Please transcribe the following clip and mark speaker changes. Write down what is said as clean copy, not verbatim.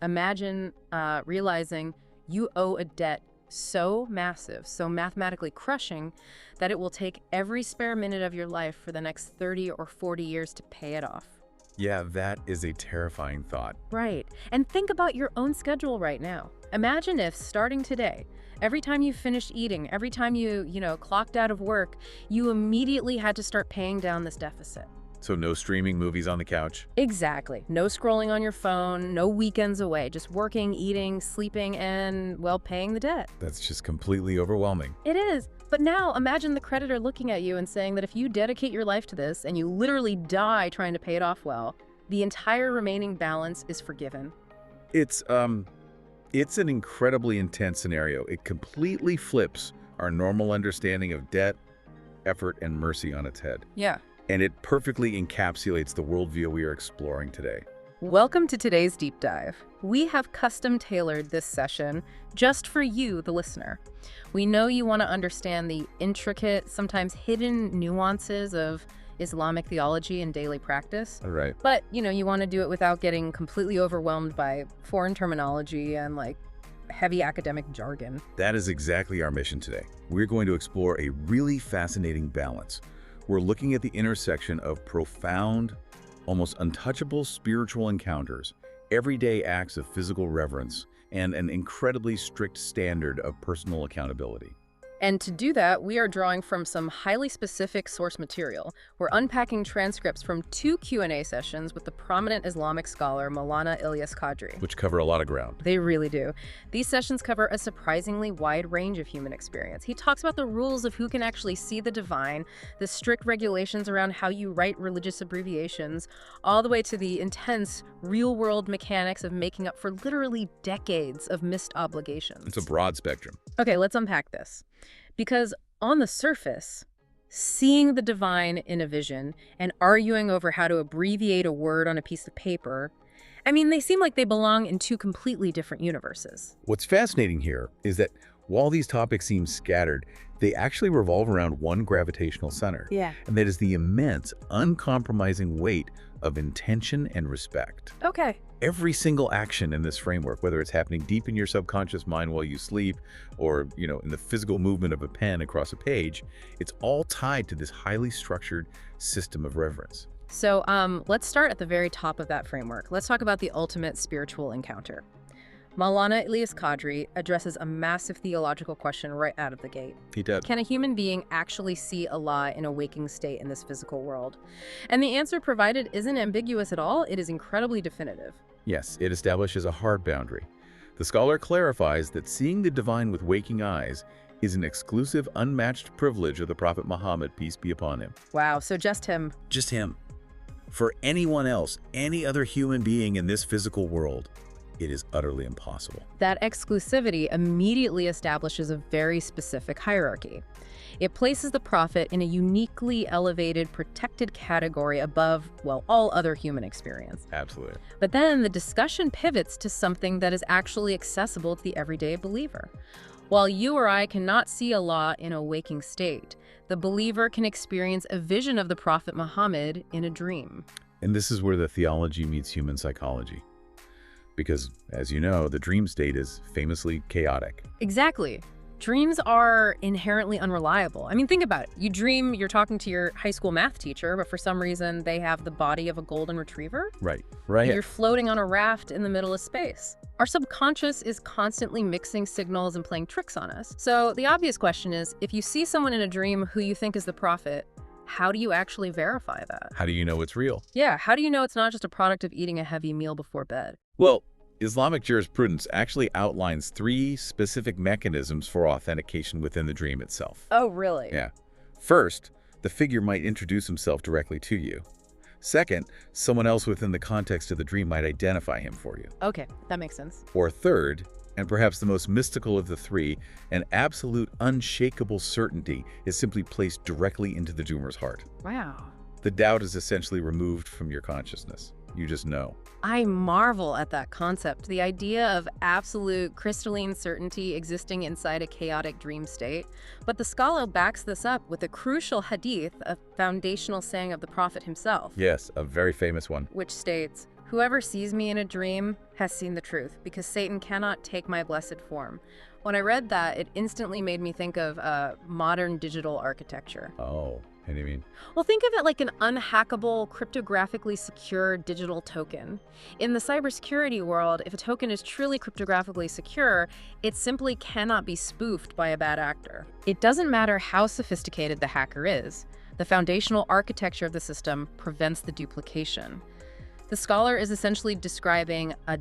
Speaker 1: Imagine realizing you owe a debt so massive, so mathematically crushing, that it will take every spare minute of your life for the next 30 or 40 years to pay it off.
Speaker 2: Yeah, that is a terrifying thought.
Speaker 1: Right. And think about your own schedule right now. Imagine if, starting today, every time you finished eating, every time you clocked out of work, you immediately had to start paying down this deficit.
Speaker 2: So no streaming movies on the couch?
Speaker 1: Exactly. No scrolling on your phone, no weekends away, just working, eating, sleeping, and, well, paying the debt.
Speaker 2: That's just completely overwhelming.
Speaker 1: It is. But now imagine the creditor looking at you and saying that if you dedicate your life to this and you literally die trying to pay it off well, the entire remaining balance is forgiven.
Speaker 2: It's an incredibly intense scenario. It completely flips our normal understanding of debt, effort, and mercy on its head.
Speaker 1: Yeah.
Speaker 2: And it perfectly encapsulates the worldview we are exploring today.
Speaker 1: Welcome to today's deep dive. We have custom tailored this session just for you, the listener. We know you want to understand the intricate, sometimes hidden nuances of Islamic theology and daily practice.
Speaker 2: All right.
Speaker 1: But, you want to do it without getting completely overwhelmed by foreign terminology and, heavy academic jargon.
Speaker 2: That is exactly our mission today. We're going to explore a really fascinating balance. We're looking at the intersection of profound, almost untouchable spiritual encounters, everyday acts of physical reverence, and an incredibly strict standard of personal accountability.
Speaker 1: And to do that, we are drawing from some highly specific source material. We're unpacking transcripts from 2 Q&A sessions with the prominent Islamic scholar Maulana Ilyas Qadri.
Speaker 2: Which cover a lot of ground.
Speaker 1: They really do. These sessions cover a surprisingly wide range of human experience. He talks about the rules of who can actually see the divine, the strict regulations around how you write religious abbreviations, all the way to the intense, real-world mechanics of making up for literally decades of missed obligations.
Speaker 2: It's a broad spectrum.
Speaker 1: Okay, let's unpack this. Because on the surface, seeing the divine in a vision and arguing over how to abbreviate a word on a piece of paper, they seem like they belong in 2 completely different universes.
Speaker 2: What's fascinating here is that while these topics seem scattered, they actually revolve around one gravitational center.
Speaker 1: Yeah.
Speaker 2: And that is the immense, uncompromising weight of intention and respect.
Speaker 1: Okay.
Speaker 2: Every single action in this framework, whether it's happening deep in your subconscious mind while you sleep or, in the physical movement of a pen across a page, it's all tied to this highly structured system of reverence.
Speaker 1: So let's start at the very top of that framework. Let's talk about the ultimate spiritual encounter. Maulana Ilyas Qadri addresses a massive theological question right out of the gate.
Speaker 2: He did.
Speaker 1: Can a human being actually see Allah in a waking state in this physical world? And the answer provided isn't ambiguous at all. It is incredibly definitive.
Speaker 2: Yes, it establishes a hard boundary. The scholar clarifies that seeing the divine with waking eyes is an exclusive, unmatched privilege of the Prophet Muhammad, peace be upon him.
Speaker 1: Wow, so just him.
Speaker 2: Just him. For anyone else, any other human being in this physical world, it is utterly impossible.
Speaker 1: That exclusivity immediately establishes a very specific hierarchy. It places the prophet in a uniquely elevated, protected category above, all other human experience.
Speaker 2: Absolutely.
Speaker 1: But then the discussion pivots to something that is actually accessible to the everyday believer. While you or I cannot see Allah in a waking state, the believer can experience a vision of the Prophet Muhammad in a dream.
Speaker 2: And this is where the theology meets human psychology. Because, as you know, the dream state is famously chaotic.
Speaker 1: Exactly. Dreams are inherently unreliable. Think about it. You dream you're talking to your high school math teacher, but for some reason they have the body of a golden retriever.
Speaker 2: Right.
Speaker 1: You're floating on a raft in the middle of space. Our subconscious is constantly mixing signals and playing tricks on us. So the obvious question is, if you see someone in a dream who you think is the prophet, how do you actually verify that?
Speaker 2: How do you know it's real?
Speaker 1: Yeah, how do you know it's not just a product of eating a heavy meal before bed?
Speaker 2: Well, Islamic jurisprudence actually outlines 3 specific mechanisms for authentication within the dream itself.
Speaker 1: Oh, really?
Speaker 2: Yeah. First, the figure might introduce himself directly to you. Second, someone else within the context of the dream might identify him for you.
Speaker 1: Okay, that makes sense.
Speaker 2: Or third, and perhaps the most mystical of the 3, an absolute unshakable certainty is simply placed directly into the dreamer's heart.
Speaker 1: Wow.
Speaker 2: The doubt is essentially removed from your consciousness. You just know.
Speaker 1: I marvel at that concept, the idea of absolute crystalline certainty existing inside a chaotic dream state. But the scholar backs this up with a crucial hadith, a foundational saying of the Prophet himself.
Speaker 2: Yes, a very famous one.
Speaker 1: Which states, Whoever sees me in a dream has seen the truth, because Satan cannot take my blessed form. When I read that, it instantly made me think of modern digital architecture.
Speaker 2: Oh, what do you mean?
Speaker 1: Well, think of it like an unhackable, cryptographically secure digital token. In the cybersecurity world, if a token is truly cryptographically secure, it simply cannot be spoofed by a bad actor. It doesn't matter how sophisticated the hacker is. The foundational architecture of the system prevents the duplication. The scholar is essentially describing a